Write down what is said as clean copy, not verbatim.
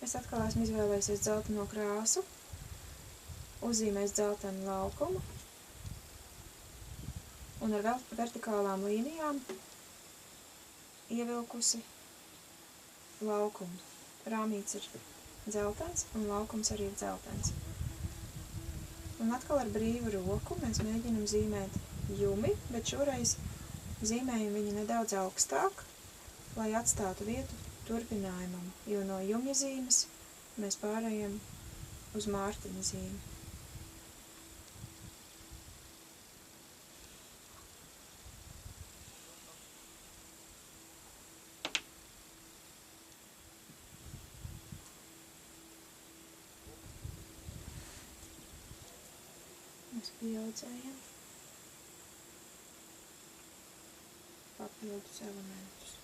Es atkal esmu izvēlējusies dzelteno krāsu, uzzīmēs dzeltenu laukumu un ar vertikālām līnijām ievilkusi laukumu. Rāmīts ir dzeltens un laukums arī ir dzeltens. Un atkal ar brīvu roku mēs mēģinam zīmēt jumi, bet šoreiz zīmējam viņu nedaudz augstāk, lai atstātu vietu turpinājumam, jo no jumja zīmes mēs pārējam uz Mārtiņa zīmi. Mēs pieaudzējam papildus elementus.